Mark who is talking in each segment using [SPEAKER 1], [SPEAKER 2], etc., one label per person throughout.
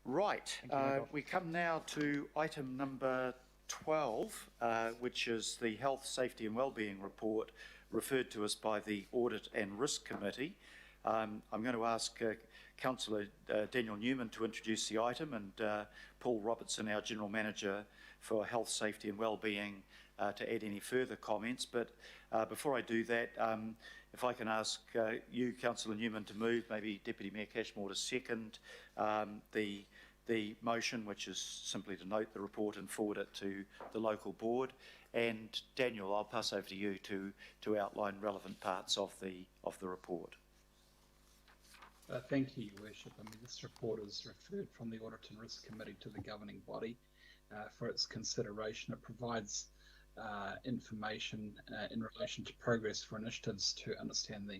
[SPEAKER 1] Right, we come now to item number 12, which is the Health, Safety and Wellbeing Report referred to us by the Audit and Risk Committee. I'm going to ask Councillor Daniel Newman to introduce the item, and Paul Robertson, our General Manager for Health, Safety and Wellbeing, to add any further comments. But before I do that, if I can ask you, Councillor Newman, to move, maybe Deputy Mayor Cashmore to second the motion, which is simply to note the report and forward it to the local board. And Daniel, I'll pass over to you to outline relevant parts of the report.
[SPEAKER 2] Thank you, Your Worship. This report is referred from the Audit and Risk Committee to the governing body for its consideration. It provides information in relation to progress for initiatives to understand the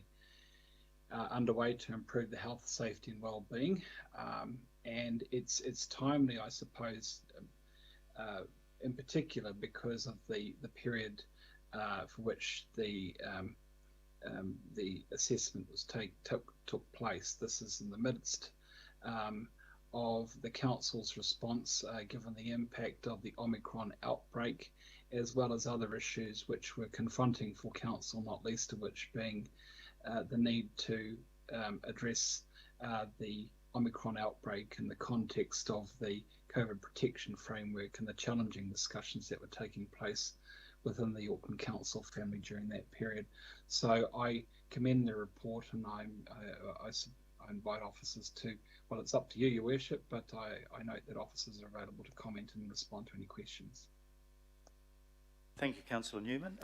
[SPEAKER 2] underway to improve the health, safety and well-being, and it's timely, I suppose, in particular because of the period for which the assessment was took place. This is in the midst of the Council's response, given the impact of the Omicron outbreak, as well as other issues which were confronting for Council, not least of which being the need to address the Omicron outbreak in the context of the COVID protection framework and the challenging discussions that were taking place within the Auckland Council family during that period. So I commend the report, and I invite officers to, well, it's up to you, Your Worship, but I note that officers are available to comment and respond to any questions.
[SPEAKER 1] Thank you, Councillor Newman.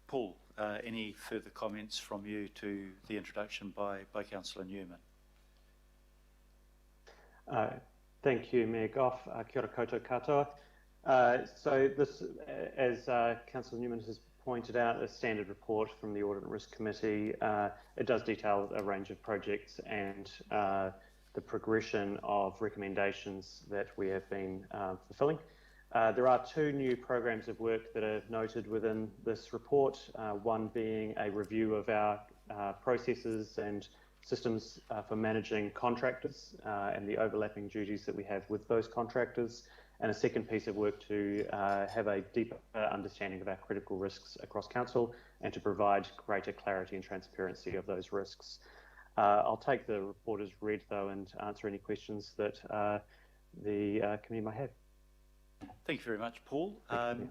[SPEAKER 1] Paul, any further comments from you to the introduction by Councillor Newman?
[SPEAKER 3] Thank you, Mayor Goff. Kia ora koutou katoa. So this, as Councillor Newman has pointed out, a standard report from the Audit and Risk Committee. It does detail a range of projects and the progression of recommendations that we have been fulfilling. There are two new programs of work that are noted within this report, one being a review of our processes and systems for managing contractors and the overlapping duties that we have with those contractors, and a second piece of work to have a deeper understanding of our critical risks across Council and to provide greater clarity and transparency of those risks. I'll take the report as read, though, and answer any questions that the committee might have.
[SPEAKER 1] Thank you very much, Paul.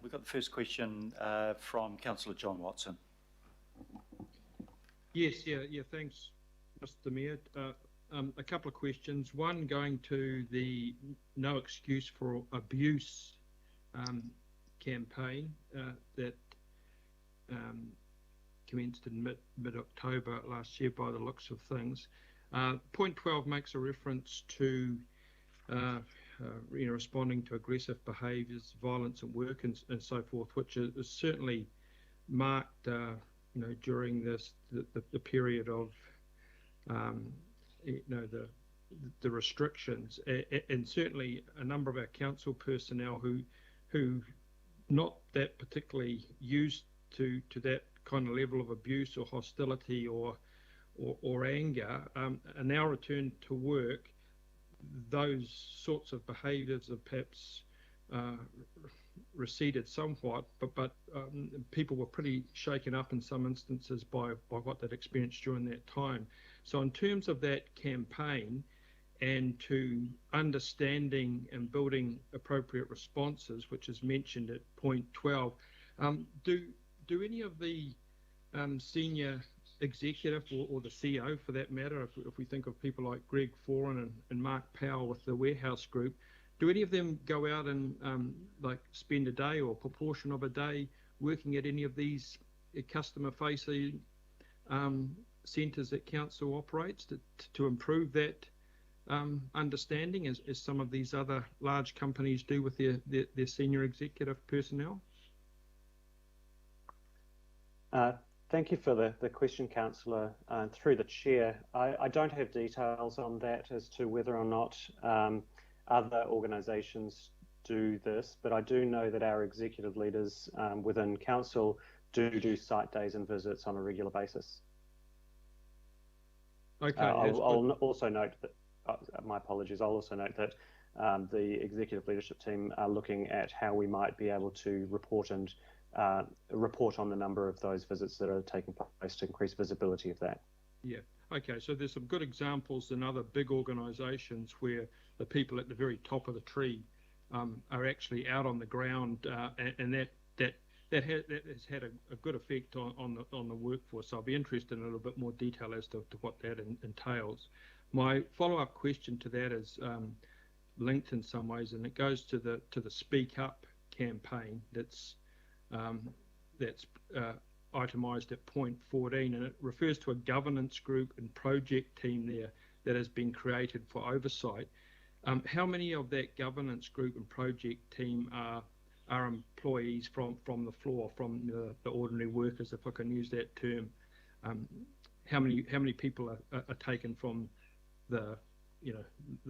[SPEAKER 1] We've got the first question from Councillor John Watson.
[SPEAKER 4] Yes, thanks, Mr. Mayor. A couple of questions. One, going to the No Excuse for Abuse campaign that commenced in mid-October last year by the looks of things. Point 12 makes a reference to responding to aggressive behaviours, violence at work and so forth, which is certainly marked during the period of the restrictions, and certainly a number of our council personnel who not that particularly used to that kind of level of abuse or hostility or anger are now returned to work. Those sorts of behaviours have perhaps receded somewhat, but people were pretty shaken up in some instances by what they'd experienced during that time. So in terms of that campaign and to understanding and building appropriate responses, which is mentioned at point 12, do any of the senior executive or the CEO for that matter, if we think of people like Greg Foran and Mark Powell with the Warehouse Group, do any of them go out and spend a day or a proportion of a day working at any of these customer-facing centres that Council operates to improve that understanding, as some of these other large companies do with their senior executive personnel?
[SPEAKER 3] Thank you for the question, Councillor. Through the Chair, I don't have details on that as to whether or not other organisations do this, but I do know that our executive leaders within Council do site days and visits on a regular basis.
[SPEAKER 4] Okay.
[SPEAKER 3] I'll also note that my apologies, I'll also note that the executive leadership team are looking at how we might be able to report on the number of those visits that are taking place to increase visibility of that.
[SPEAKER 4] Yeah. Okay. So there's some good examples in other big organisations where the people at the very top of the tree are actually out on the ground, and that has had a good effect on the workforce. So I'll be interested in a little bit more detail as to what that entails. My follow-up question to that is linked in some ways, and it goes to the Speak Up campaign that's itemised at point 14, and it refers to a governance group and project team there that has been created for oversight. How many of that governance group and project team are employees from the floor, from the ordinary workers, if I can use that term? How many people are taken from the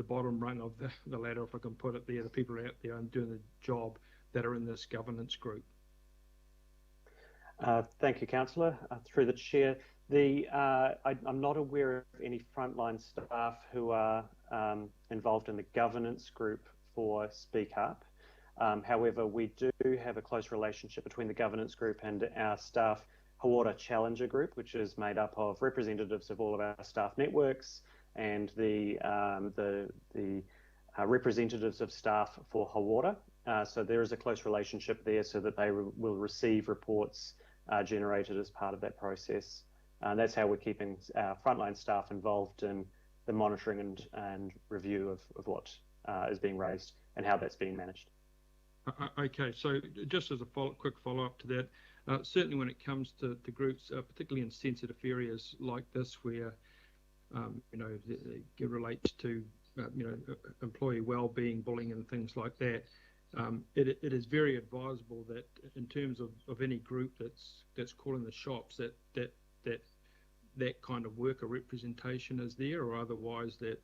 [SPEAKER 4] bottom rung of the ladder, if I can put it there, the people out there and doing the job that are in this governance group?
[SPEAKER 3] Thank you, Councillor. Through the chair, I'm not aware of any frontline staff who are involved in the governance group for Speak Up. However, we do have a close relationship between the governance group and our staff Hawara Challenger group, which is made up of representatives of all of our staff networks and the representatives of staff for Hawara. So there is a close relationship there, so that they will receive reports generated as part of that process. And that's how we're keeping our frontline staff involved in the monitoring and review of what is being raised and how that's being managed.
[SPEAKER 4] Okay, so just as a quick follow-up to that, certainly when it comes to groups, particularly in sensitive areas like this, where it relates to employee well-being, bullying, and things like that, it is very advisable that in terms of any group that's calling the shops, that kind of worker representation is there, or otherwise that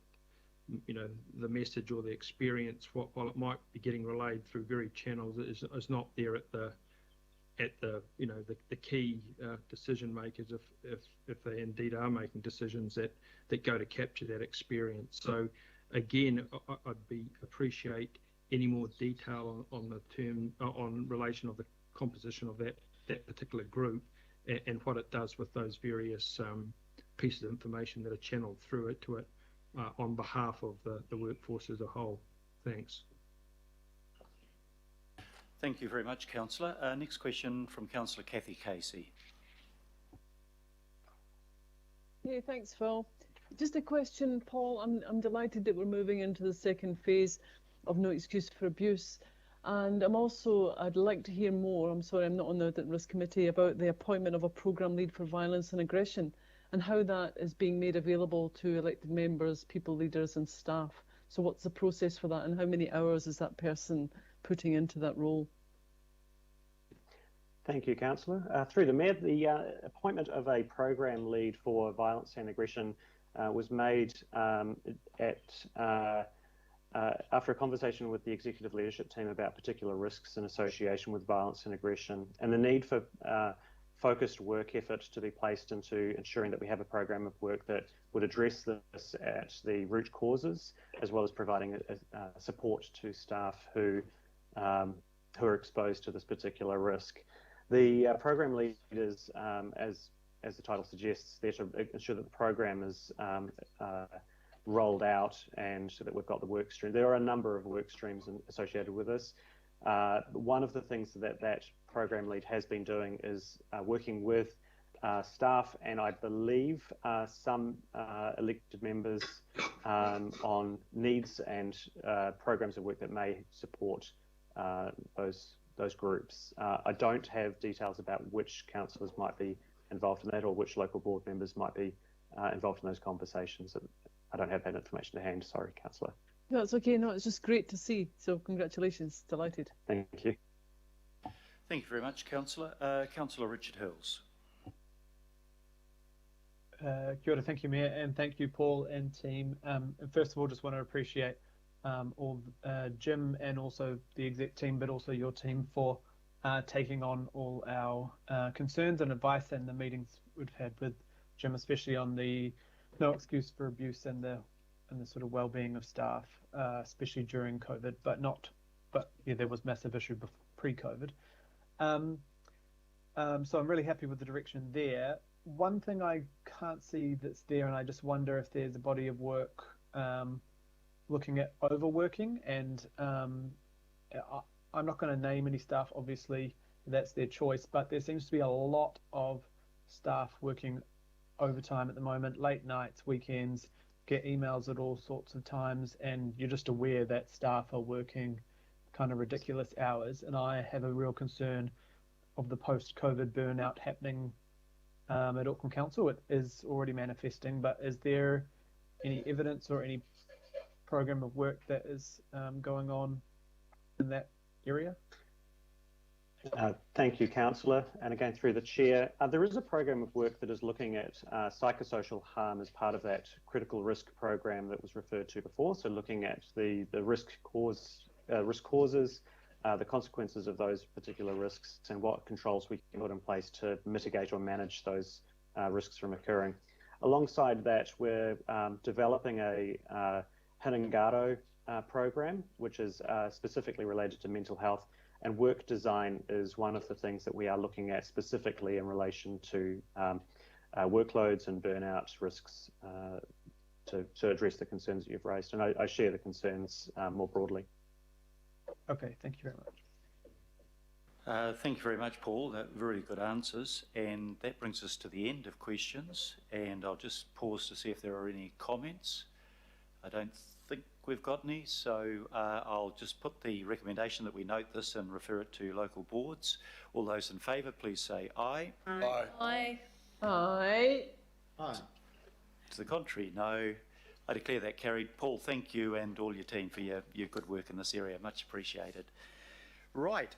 [SPEAKER 4] the message or the experience, while it might be getting relayed through varied channels, is not there at the key decision makers, if they indeed are making decisions that go to capture that experience. So again, I'd appreciate any more detail on the term, on relation of the composition of that particular group and what it does with those various pieces of information that are channeled through it to it on behalf of the workforce as a whole. Thanks.
[SPEAKER 1] Thank you very much, Councillor. Next question from Councillor Kathy Casey.
[SPEAKER 5] Yeah, thanks, Phil. Just a question, Paul. I'm delighted that we're moving into the second phase of No Excuse for Abuse. And I'd like to hear more, I'm sorry I'm not on the Audit and Risk Committee, about the appointment of a programme lead for violence and aggression and how that is being made available to elected members, people leaders and staff. So what's the process for that and how many hours is that person putting into that role?
[SPEAKER 3] Thank you, Councillor. Through the Mayor, the appointment of a programme lead for violence and aggression was made after a conversation with the executive leadership team about particular risks in association with violence and aggression and the need for focused work effort to be placed into ensuring that we have a program of work that would address this at the root causes, as well as providing support to staff who are exposed to this particular risk. The program leaders, as the title suggests, they're to ensure that the program is rolled out and so that we've got the work stream. There are a number of work streams associated with this. One of the things that program lead has been doing is working with staff and I believe some elected members on needs and programs of work that may support those groups. I don't have details about which councillors might be involved in that or which local board members might be involved in those conversations. I don't have that information to hand. Sorry, Councillor.
[SPEAKER 5] No, it's okay. No, it's just great to see. So congratulations. Delighted.
[SPEAKER 3] Thank you.
[SPEAKER 1] Thank you very much, Councillor. Councillor Richard Hills.
[SPEAKER 6] Kia ora, thank you, Mayor, and thank you, Paul and team. And first of all, just want to appreciate all Jim and also the exec team, but also your team for taking on all our concerns and advice and the meetings we've had with Jim, especially on the No Excuse for Abuse and the the sort of well-being of staff, especially during COVID, but yeah, there was massive issue pre-COVID. So I'm really happy with the direction there. One thing I can't see that's there, and I just wonder if there's a body of work looking at overworking, and I'm not going to name any staff, obviously, that's their choice, but there seems to be a lot of staff working overtime at the moment, late nights, weekends, get emails at all sorts of times, and you're just aware that staff are working kind of ridiculous hours, and I have a real concern of the post-COVID burnout happening at Auckland Council. It is already manifesting, but is there any evidence or any program of work that is going on in that area?
[SPEAKER 3] Thank you, Councillor. And again, through the Chair, there is a program of work that is looking at psychosocial harm as part of that critical risk program that was referred to before. So looking at the risk causes, the consequences of those particular risks, and what controls we can put in place to mitigate or manage those risks from occurring. Alongside that, we're developing a Hinengaro program, which is specifically related to mental health, and work design is one of the things that we are looking at specifically in relation to workloads and burnout risks to address the concerns that you've raised. And I share the concerns more broadly.
[SPEAKER 6] Okay, thank you very much.
[SPEAKER 1] Thank you very much, Paul. Very good answers. And that brings us to the end of questions. And I'll just pause to see if there are any comments. I don't think we've got any, so I'll just put the recommendation that we note this and refer it to local boards. All those in favour, please say aye.
[SPEAKER 7] Aye.
[SPEAKER 5] Aye. Aye.
[SPEAKER 7] Aye.
[SPEAKER 1] To the contrary, no. I declare that carried. Paul, thank you and all your team for your good work in this area. Much appreciated. Right.